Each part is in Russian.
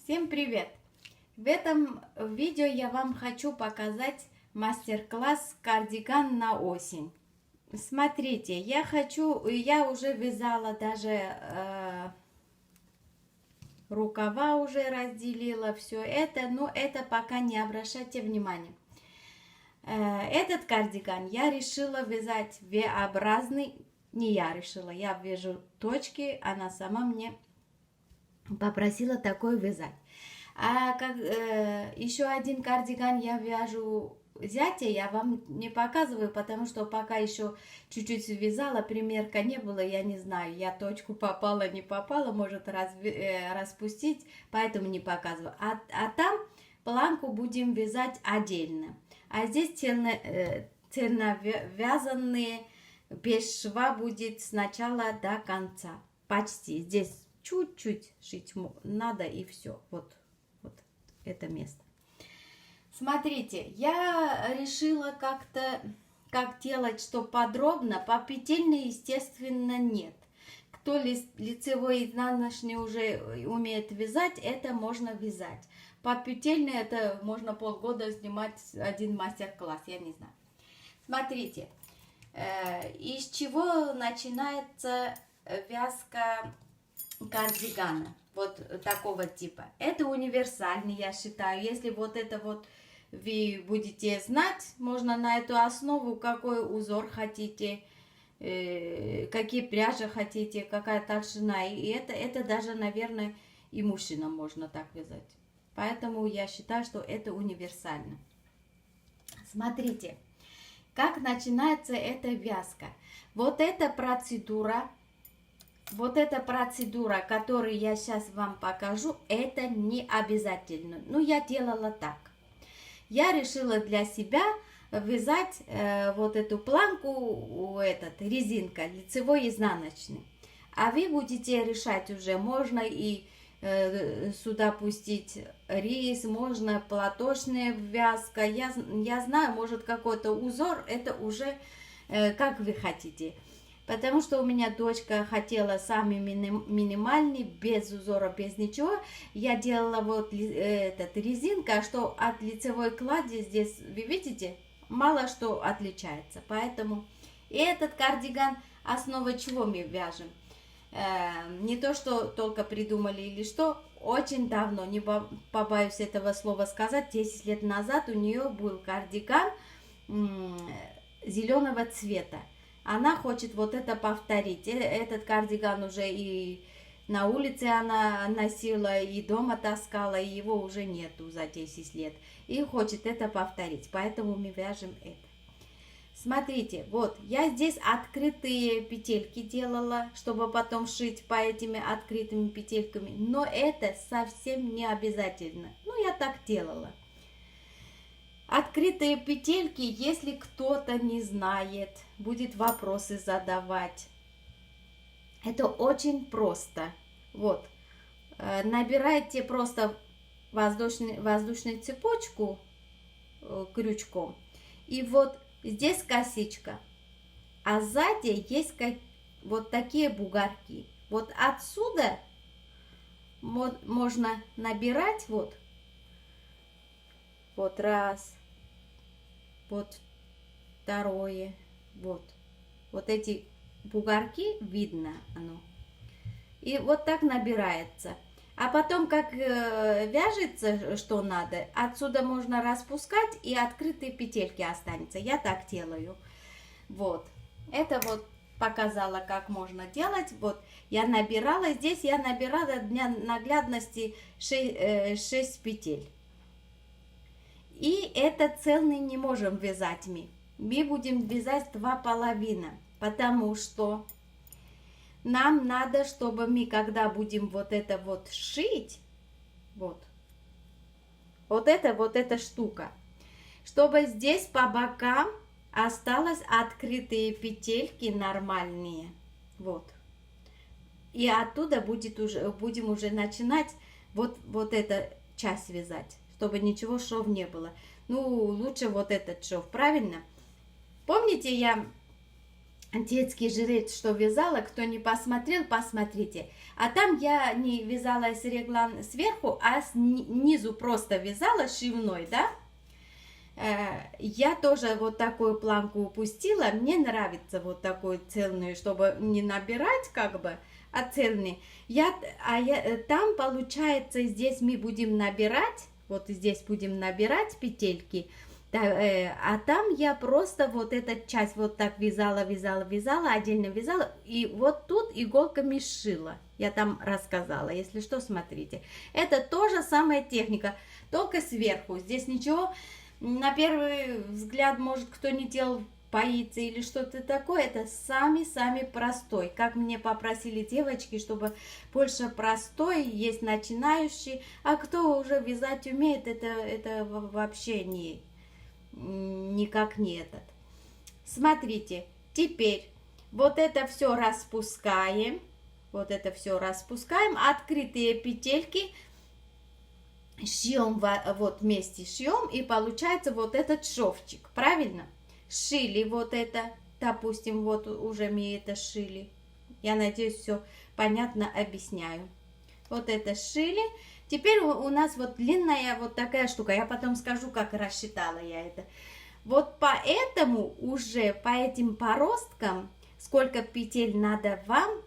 Всем привет! В этом видео я вам хочу показать мастер-класс кардиган на осень. Смотрите, я уже вязала даже рукава уже разделила, все это, но это пока не обращайте внимания. Этот кардиган я решила вязать V-образный, не я решила, я вяжу точки, она сама мне попросила такой вязать. Еще один кардиган я вяжу зятя, я вам не показываю, потому что пока еще чуть-чуть вязала, примерка не было, я не знаю, я точку попала, не попала, может распустить, поэтому не показываю. А там планку будем вязать отдельно. А здесь цельновязанные, без шва будет с начала до конца, почти. Здесь чуть-чуть шить надо и все. Вот это место. Смотрите, я решила как делать, что подробно, по петельной, естественно, нет. Кто лицевой и изнаночный уже умеет вязать, это можно вязать. По петельной это можно полгода снимать один мастер-класс, я не знаю. Смотрите, из чего начинается вязка кардигана вот такого типа. Это универсальный, я считаю. Если вот это вот вы будете знать, можно на эту основу какой узор хотите, какие пряжи хотите, какая толщина. И это даже, наверное, и мужчинам можно так вязать. Поэтому я считаю, что это универсально. Смотрите, как начинается эта вязка. Вот эта процедура, которую я сейчас вам покажу, это не обязательно. Ну, я делала так. Я решила для себя вязать вот эту планку, резинка, лицевой и изнаночный. А вы будете решать уже, можно и сюда пустить рис, можно платочная вязка. Я знаю, может какой-то узор, это уже как вы хотите. Потому что у меня дочка хотела самый минимальный, без узора, без ничего. Я делала вот резинка, что от лицевой клади здесь, вы видите, мало что отличается. Поэтому и этот кардиган, основа чего мы вяжем. Не то, что только придумали или что, очень давно, не побоюсь этого слова сказать, 10 лет назад у нее был кардиган зеленого цвета. Она хочет вот это повторить. Этот кардиган уже и на улице она носила, и дома таскала, и его уже нету за 10 лет. И хочет это повторить, поэтому мы вяжем это. Смотрите, вот я здесь открытые петельки делала, чтобы потом шить по этими открытыми петельками. Но это совсем не обязательно. Ну, я так делала. Открытые петельки, если кто-то не знает, будет вопросы задавать. Это очень просто. Вот, набирайте просто воздушную цепочку крючком. И вот здесь косичка. А сзади есть вот такие бугорки. Вот отсюда можно набирать вот раз, вот второе, вот эти бугорки видно оно. И вот так набирается. А потом, как вяжется, что надо, отсюда можно распускать, и открытые петельки останутся. Я так делаю. Вот. Это вот показала, как можно делать. Вот я набирала. Здесь я набирала для наглядности 6 петель. И это цельный не можем вязать мы. Мы будем вязать 2,5, потому что нам надо, чтобы мы, когда будем вот это вот шить, вот эта штука, чтобы здесь по бокам осталось открытые петельки нормальные. Вот. И оттуда будем уже начинать вот эту часть вязать, чтобы ничего шов не было. Ну, лучше вот этот шов, правильно? Помните, я детский жилет, что вязала, кто не посмотрел, посмотрите. А там я не вязала с реглан сверху, а снизу просто вязала шивной, да. Я тоже вот такую планку упустила. Мне нравится вот такую цельную, чтобы не набирать как бы, а цельный. Там получается, здесь мы будем набирать, вот здесь будем набирать петельки. А там я просто вот эту часть вот так вязала, отдельно вязала, и вот тут иголками шила. Я там рассказала, если что, смотрите. Это тоже самая техника, только сверху. Здесь ничего, на первый взгляд, может, кто не делал, боится или что-то такое. Это самый простой. Как мне попросили девочки, чтобы больше простой, есть начинающий, а кто уже вязать умеет, это вообще никак не этот. Смотрите, теперь вот это все распускаем. Вот это все распускаем. Открытые петельки шьем, вот вместе шьем, и получается вот этот шовчик. Правильно? Шили вот это. Допустим, вот уже мы это шили. Я надеюсь, все понятно объясняю. Вот это шили. Теперь у нас вот длинная вот такая штука. Я потом скажу, как рассчитала я это. Вот поэтому уже по этим поросткам, сколько петель надо вам,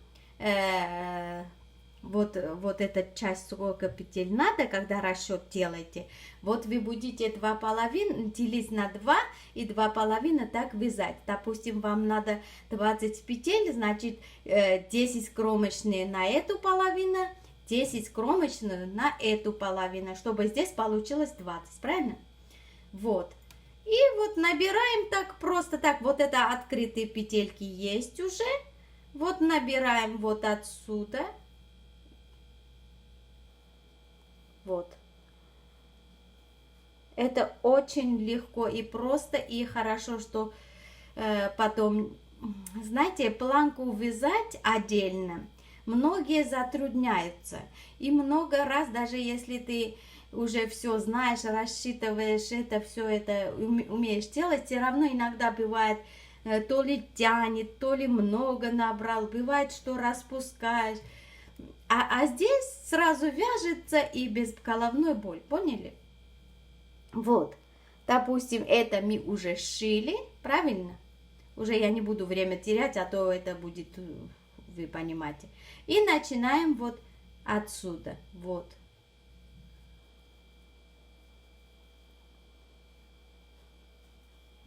вот эта часть, сколько петель надо, когда расчет делаете, вот вы будете 2,5 делить на 2 и 2,5 так вязать. Допустим, вам надо 20 петель, значит 10 кромочные на эту половину, 10 кромочную на эту половину, чтобы здесь получилось 20, правильно? Вот. И вот набираем так, просто так, вот это открытые петельки есть уже. Вот набираем вот отсюда. Вот. Это очень легко и просто, и хорошо, что потом, знаете, планку вязать отдельно. Многие затрудняются. И много раз, даже если ты уже все знаешь, рассчитываешь это, все это умеешь делать, все равно иногда бывает, то ли тянет, то ли много набрал, бывает, что распускаешь. А здесь сразу вяжется и без головной боли, поняли? Вот, допустим, это мы уже шили, правильно? Уже я не буду время терять, а то это будет, вы понимаете. И начинаем вот отсюда, вот.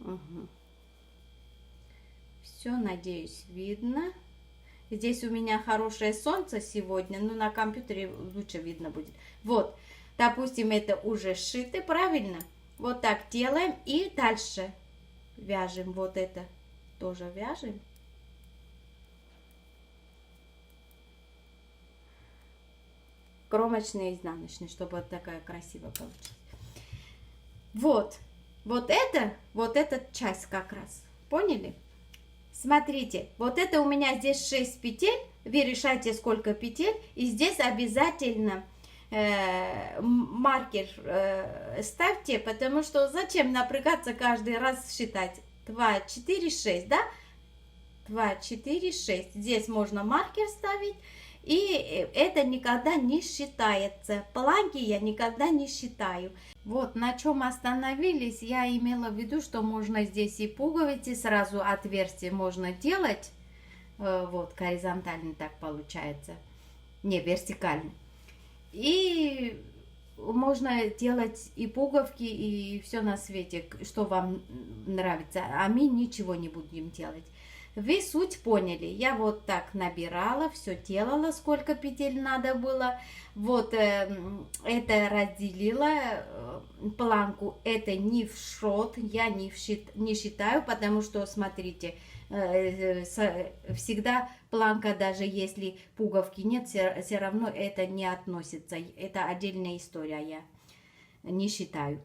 Угу. Все, надеюсь, видно. Здесь у меня хорошее солнце сегодня, но на компьютере лучше видно будет. Вот, допустим, это уже сшито, правильно? Вот так делаем и дальше вяжем. Вот это тоже вяжем. Кромочный и изнаночный, чтобы вот такая красивая получилась. Вот, вот эта часть как раз, поняли? Смотрите, вот это у меня здесь 6 петель, вы решайте сколько петель, и здесь обязательно маркер ставьте, потому что зачем напрягаться каждый раз считать? 2, 4, 6, да? 2, 4, 6. Здесь можно маркер ставить, и это никогда не считается. Планки я никогда не считаю. Вот на чем остановились, я имела в виду, что можно здесь и пуговицы, сразу отверстие можно делать. Вот, горизонтально так получается. Не, вертикально. И можно делать и пуговки, и все на свете, что вам нравится. А мы ничего не будем делать. Вы суть поняли. Я вот так набирала, все делала, сколько петель надо было. Вот это разделила планку. Это не в шот, я не считаю, потому что, смотрите, всегда планка, даже если пуговки нет, все равно это не относится. Это отдельная история, я не считаю.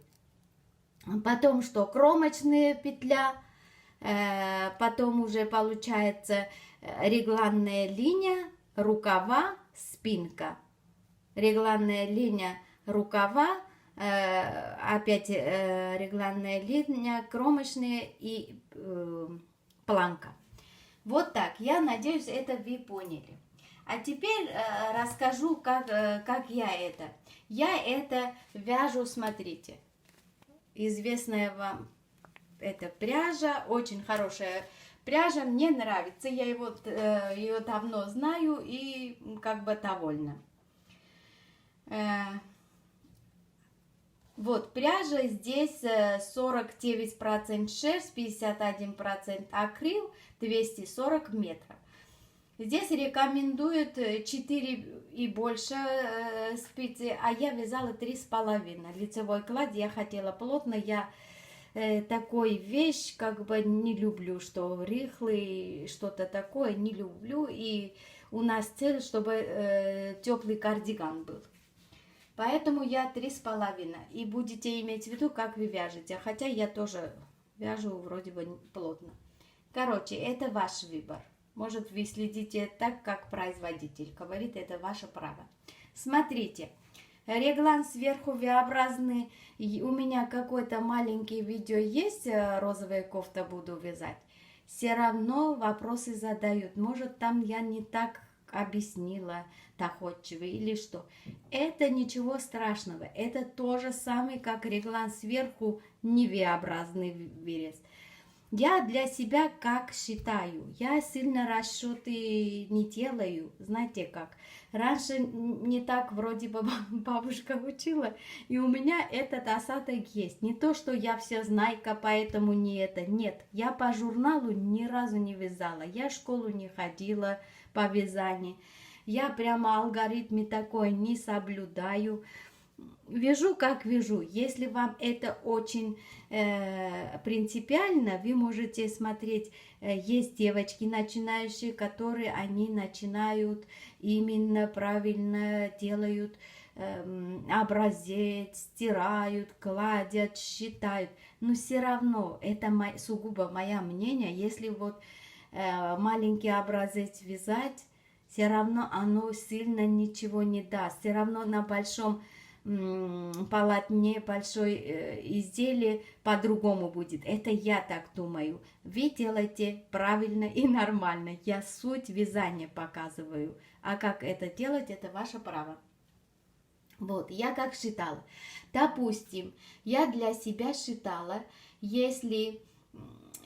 Потом что? Кромочная петля. Потом уже получается регланная линия, рукава, спинка. Регланная линия, рукава, опять регланная линия, кромочная и планка. Вот так, я надеюсь, это вы поняли. А теперь расскажу, как я это. Я это вяжу, смотрите. Известная вам эта пряжа, очень хорошая пряжа, мне нравится. Я ее давно знаю и как бы довольна. Вот, пряжа здесь 49% шерсть, 51% акрил, 240 метров. Здесь рекомендуют 4 и больше спицы, а я вязала 3,5. Лицевой клад я хотела плотно, я такой вещь как бы не люблю, что рыхлый, что-то такое не люблю. И у нас цель, чтобы теплый кардиган был. Поэтому я 3,5. И будете иметь в виду, как вы вяжете. Хотя я тоже вяжу вроде бы плотно. Короче, это ваш выбор. Может, вы следите так, как производитель говорит, это ваше право. Смотрите, реглан сверху V-образный. У меня какой-то маленький видео есть, розовая кофта буду вязать. Все равно вопросы задают. Может, там я не так объяснила доходчиво или что. Это ничего страшного. Это то же самое, как реглан сверху не V-образный вырез. Я для себя как считаю. Я сильно расчеты не делаю. Знаете как? Раньше не так вроде бы бабушка учила. И у меня этот осадок есть. Не то, что я все знайка, поэтому не это. Нет, я по журналу ни разу не вязала. Я в школу не ходила по вязанию. Я прямо алгоритмы такой не соблюдаю. Вяжу, как вяжу. Если вам это очень принципиально, вы можете смотреть. Есть девочки начинающие, которые они начинают именно правильно делают образец, стирают, кладят, считают. Но все равно это сугубо мое мнение. Если вот маленький образец вязать, все равно оно сильно ничего не даст. Все равно на большом полотне, большое изделие по-другому будет. Это я так думаю. Вы делаете правильно и нормально. Я суть вязания показываю. А как это делать, это ваше право. Вот, я как считала. Допустим, я для себя считала, если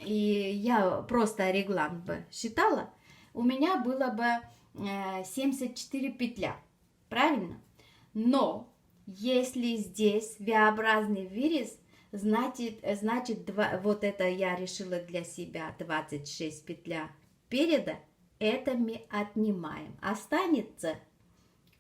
я просто реглан бы считала, у меня было бы 74 петля. Правильно? Но если здесь V-образный вырез, значит вот это я решила для себя 26 петля переда, это мы отнимаем. Останется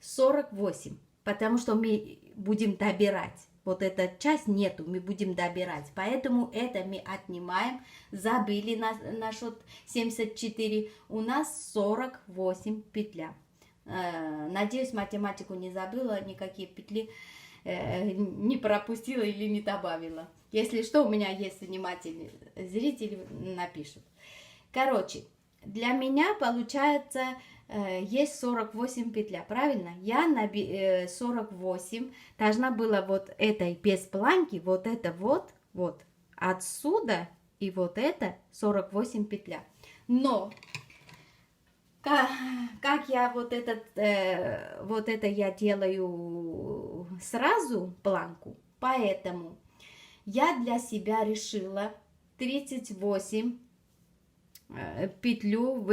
48, потому что мы будем добирать. Вот эта часть нету, мы будем добирать. Поэтому это мы отнимаем. Забыли насчет 74. У нас 48 петля. Надеюсь, математику не забыла, никакие петли не пропустила или не добавила. Если что, у меня есть внимательные зрители, напишут. Короче, для меня получается есть 48 петля, правильно? Я на 48 должна была вот этой без планки, вот это вот отсюда и вот это 48 петля. Но как я вот это я делаю сразу планку, поэтому я для себя решила 38 петлю,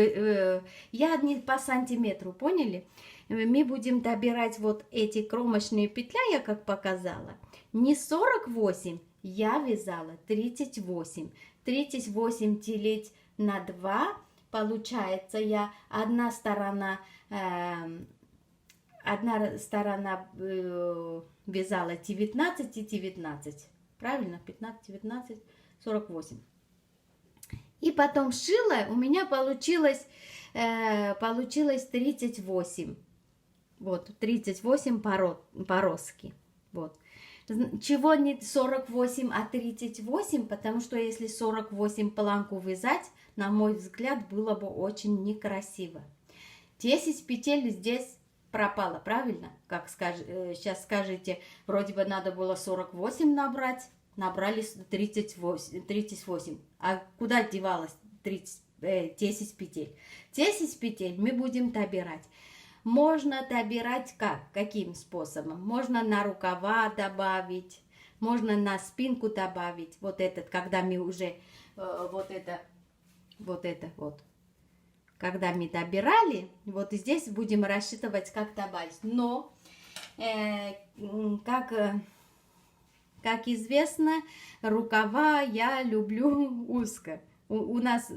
я не по сантиметру, поняли? Мы будем добирать вот эти кромочные петля, я как показала, не 48, я вязала 38. 38 делить на 2, получается, я одна сторона вязала 19 и 19, правильно? 15, 19, 48. И потом шила, у меня получилось 38. Вот, 38 пороски. Вот. Чего не 48, а 38? Потому что если 48 планку вязать, на мой взгляд, было бы очень некрасиво. 10 петель здесь пропало, правильно? Как сейчас скажете, вроде бы надо было 48 набрать. Набрали 38. А куда девалось 10 петель. 10 петель мы будем добирать. Можно добирать как? Каким способом? Можно на рукава добавить, можно на спинку добавить. Вот этот, когда мы уже вот это вот. Когда мы добирали, вот здесь будем рассчитывать, как добавить. Но, как известно, рукава я люблю узко. У нас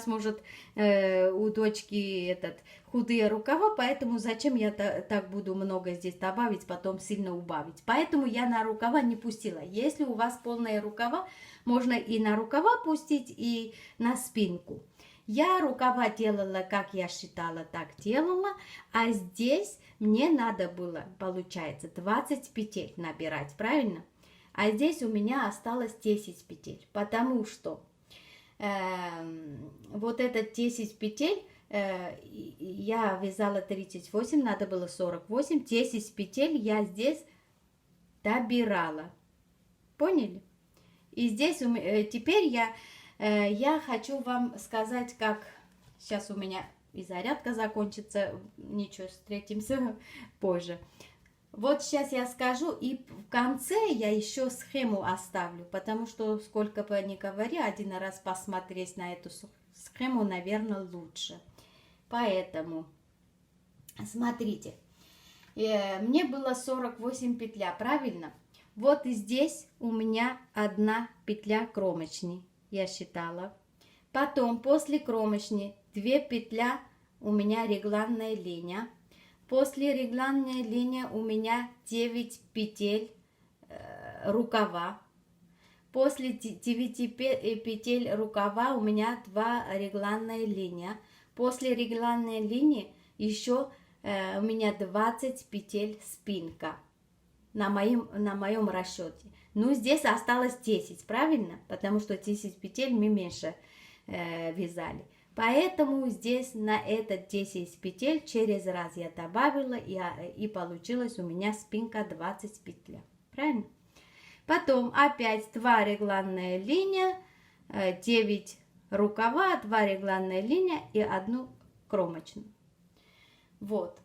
может у дочки худые рукава, поэтому зачем я так буду много здесь добавить, потом сильно убавить. Поэтому я на рукава не пустила. Если у вас полные рукава, можно и на рукава пустить, и на спинку. Я рукава делала, как я считала, так делала, а здесь мне надо было, получается, 20 петель набирать, правильно? А здесь у меня осталось 10 петель, потому что вот этот 10 петель, я вязала 38, надо было 48, 10 петель я здесь добирала, поняли? И здесь теперь я хочу вам сказать, как сейчас у меня и зарядка закончится, ничего, встретимся позже. Вот сейчас я скажу, и в конце я еще схему оставлю, потому что, сколько бы ни говори, один раз посмотреть на эту схему, наверное, лучше. Поэтому, смотрите, мне было 48 петля, правильно? Вот здесь у меня одна петля кромочной, я считала. Потом, после кромочной, 2 петля у меня регланная линия. После регланной линии у меня 9 петель рукава. После 9 петель рукава у меня 2 регланная линия. После регланной линии еще у меня 20 петель спинка на моем расчете. Ну, здесь осталось 10, правильно? Потому что 10 петель мы меньше вязали. Поэтому здесь на этот 10 петель через раз я добавила, и получилось у меня спинка 20 петля. Правильно? Потом опять 2 регланная линия, 9 рукава, 2 регланная линия и 1 кромочную. Вот.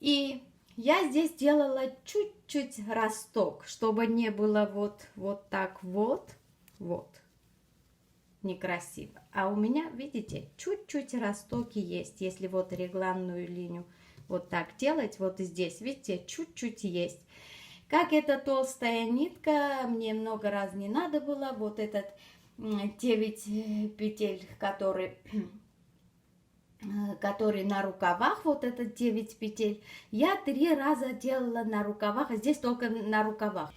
И я здесь делала чуть-чуть росток, чтобы не было вот так вот. Некрасиво. А у меня, видите, чуть-чуть ростоки есть. Если вот регланную линию вот так делать, вот здесь, видите, чуть-чуть есть. Как это толстая нитка, мне много раз не надо было. Вот этот 9 петель, который на рукавах, вот этот 9 петель, я 3 раза делала на рукавах, а здесь только на рукавах.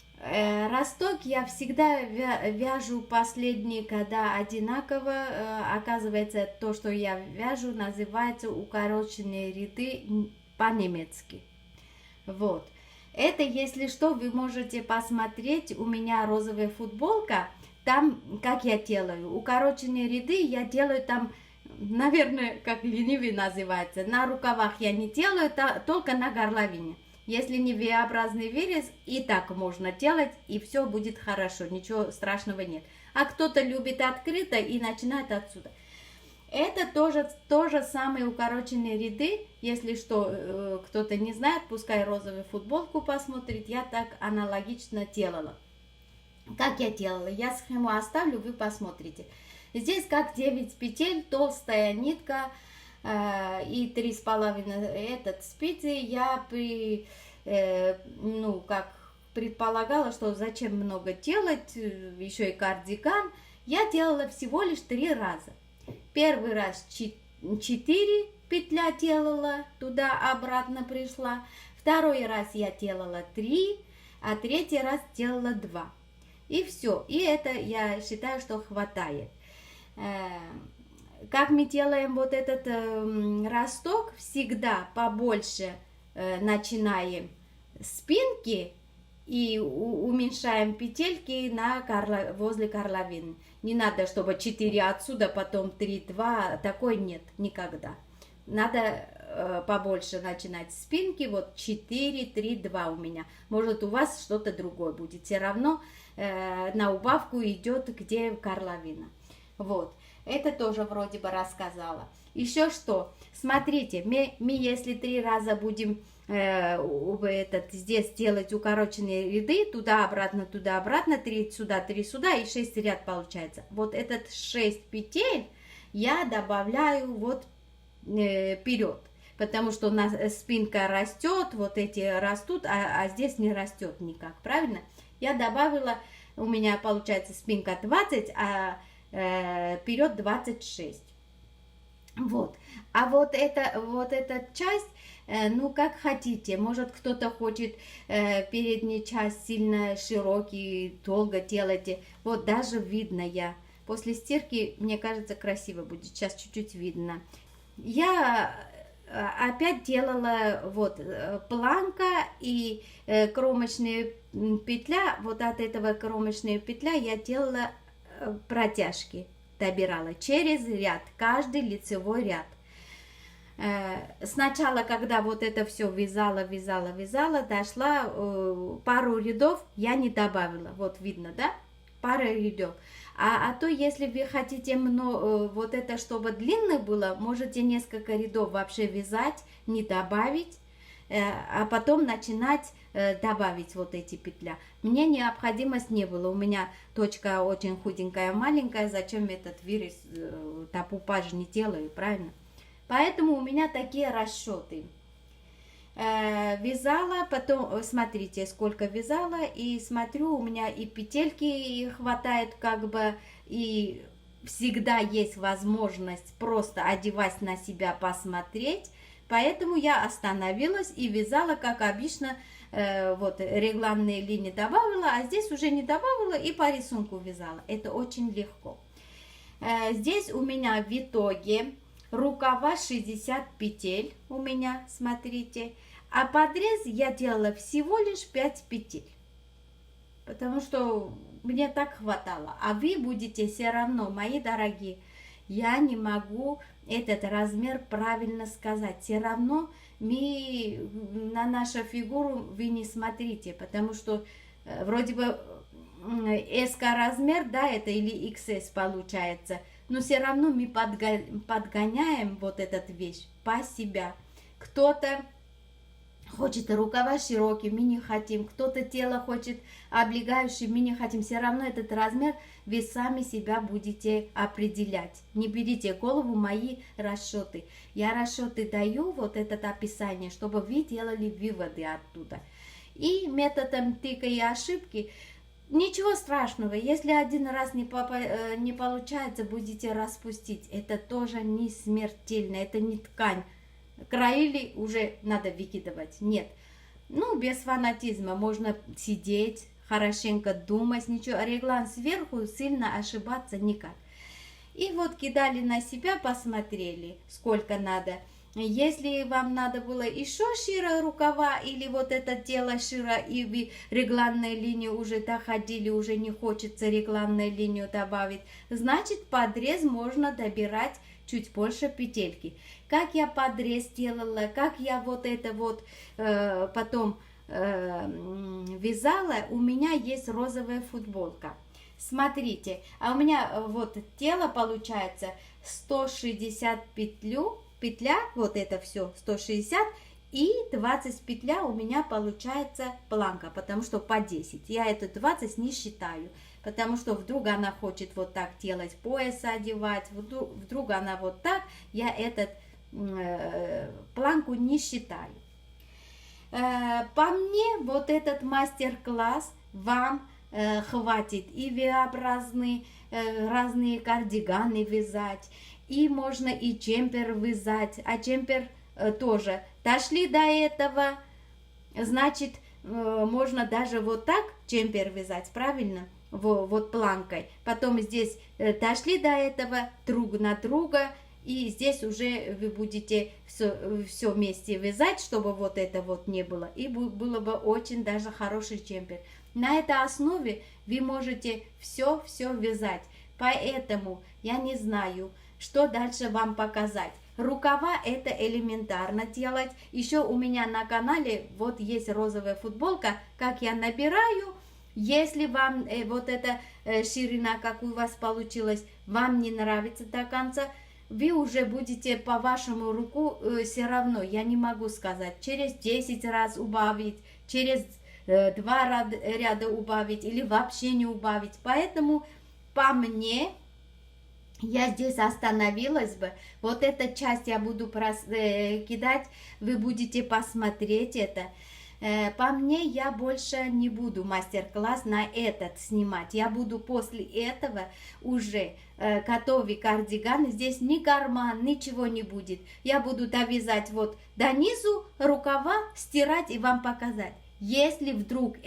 Росток я всегда вяжу последний, когда одинаково. Оказывается, то, что я вяжу, называется укороченные ряды по-немецки. Вот. Это, если что, вы можете посмотреть. У меня розовая футболка. Там, как я делаю, укороченные ряды я делаю там, наверное, как ленивый называется. На рукавах я не делаю, только на горловине. Если не V-образный вырез, и так можно делать, и все будет хорошо, ничего страшного нет. А кто-то любит открыто и начинает отсюда. Это тоже самые укороченные ряды. Если что, кто-то не знает, пускай розовую футболку посмотрит. Я так аналогично делала. Как я делала? Я схему оставлю, вы посмотрите. Здесь как 9 петель, толстая нитка и 3,5 спицы. Я как предполагала, что зачем много делать, еще и кардиган. Я делала всего лишь 3 раза. Первый раз 4 петля делала, туда-обратно пришла. Второй раз я делала 3, а третий раз делала 2. И все. И это я считаю, что хватает. Как мы делаем вот этот росток, всегда побольше начинаем с спинки и уменьшаем петельки возле горловины. Не надо, чтобы 4 отсюда, потом 3, 2, такой нет, никогда. Надо побольше начинать с спинки, вот 4, 3, 2 у меня. Может, у вас что-то другое будет. Все равно на убавку идет, где горловина. Вот. Это тоже вроде бы рассказала. Еще что? Смотрите, мы если 3 раза будем здесь делать укороченные ряды, туда-обратно, 3 сюда, и 6 ряд получается. Вот этот 6 петель я добавляю вот вперед, потому что у нас спинка растет, вот эти растут, а здесь не растет никак, правильно? Я добавила, у меня получается спинка 20, а вперед 26. Вот. А вот эта часть, ну как хотите, может кто-то хочет переднюю часть сильно широкий, долго делайте. Вот даже видно я. После стирки, мне кажется, красиво будет. Сейчас чуть-чуть видно. Я опять делала вот планка и кромочная петля. Вот от этого кромочная петля я делала протяжки. Добирала через ряд, каждый лицевой ряд. Сначала, когда вот это все вязала, дошла пару рядов, я не добавила. Вот видно, да? Пара рядов. А то, если вы хотите вот это, чтобы длинно было, можете несколько рядов вообще вязать, не добавить, а потом начинать добавить вот эти петля. Мне необходимость не было. У меня точка очень худенькая, маленькая. Зачем этот вырез, топупаж не делаю, правильно? Поэтому у меня такие расчеты. Вязала, потом, смотрите, сколько вязала, и смотрю, у меня и петельки хватает, как бы, и всегда есть возможность просто одевать на себя, посмотреть. Поэтому я остановилась и вязала, как обычно, вот регланные линии добавила, а здесь уже не добавила и по рисунку вязала. Это очень легко. Здесь у меня в итоге рукава 60 петель у меня, смотрите, а подрез я делала всего лишь 5 петель, потому что мне так хватало. А вы будете все равно, мои дорогие, я не могу этот размер правильно сказать. Все равно на нашу фигуру вы не смотрите, потому что вроде бы S размер, да, это или XS получается, но все равно мы подгоняем вот этот вещь по себя. Кто-то хочет рукава широкие, мы не хотим. Кто-то тело хочет облегающий, мы не хотим. Все равно этот размер вы сами себя будете определять. Не берите в голову мои расчеты. Я расчеты даю, вот это описание, чтобы вы делали выводы оттуда. И методом тыка и ошибки. Ничего страшного, если один раз не получается, будете распустить. Это тоже не смертельно, это не ткань. Краили, уже надо выкидывать. Нет. Ну, без фанатизма. Можно сидеть, хорошенько думать, ничего. Реглан сверху, сильно ошибаться никак. И вот кидали на себя, посмотрели, сколько надо. Если вам надо было еще шире рукава, или вот это тело шире, и вы регланную линию уже доходили, уже не хочется регланную линию добавить, значит подрез можно добирать чуть больше петельки. Как я подрез делала, как я вот это вот потом вязала, у меня есть розовая футболка. Смотрите, а у меня вот тело получается 160 петля, вот это все 160, и 20 петля у меня получается планка, потому что по 10. Я эту 20 не считаю, потому что вдруг она хочет вот так делать, пояс одевать, вдруг она вот так, я этот планку не считаю. По мне, вот этот мастер-класс вам хватит и V-образные разные кардиганы вязать, и можно и джемпер вязать, а джемпер тоже. Дошли до этого, значит, можно даже вот так джемпер вязать, правильно? Вот планкой. Потом здесь дошли до этого друг на друга, и здесь уже вы будете все вместе вязать, чтобы вот это вот не было. И было бы очень даже хороший джемпер. На этой основе вы можете все вязать. Поэтому я не знаю, что дальше вам показать. Рукава это элементарно делать. Еще у меня на канале вот есть розовая футболка, как я набираю Если вам вот эта ширина, как у вас получилось, вам не нравится до конца, вы уже будете по вашему руку все равно, я не могу сказать, через 10 раз убавить, через 2 ряда убавить или вообще не убавить. Поэтому по мне, я здесь остановилась бы. Вот эта часть я буду кидать, вы будете посмотреть это. По мне, я больше не буду мастер-класс на этот снимать. Я буду после этого уже готовить кардиган. Здесь ни карман, ничего не будет. Я буду довязать вот до низу рукава, стирать и вам показать. Если вдруг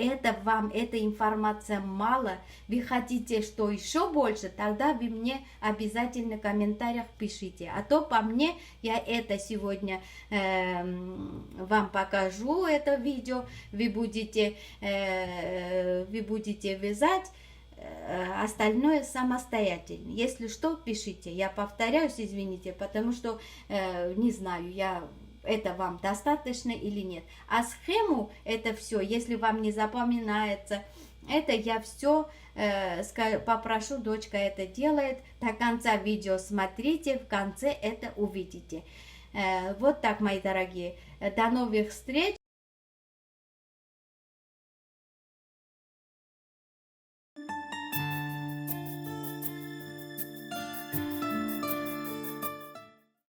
вам эта информация мало, вы хотите что еще больше, тогда вы мне обязательно в комментариях пишите. А то по мне, я это сегодня вам покажу, это видео, вы будете вязать, остальное самостоятельно. Если что, пишите. Я повторяюсь, извините, потому что не знаю, это вам достаточно или нет. А схему это все, если вам не запоминается, это я все попрошу, дочка это делает. До конца видео смотрите, в конце это увидите. Вот так, мои дорогие. До новых встреч.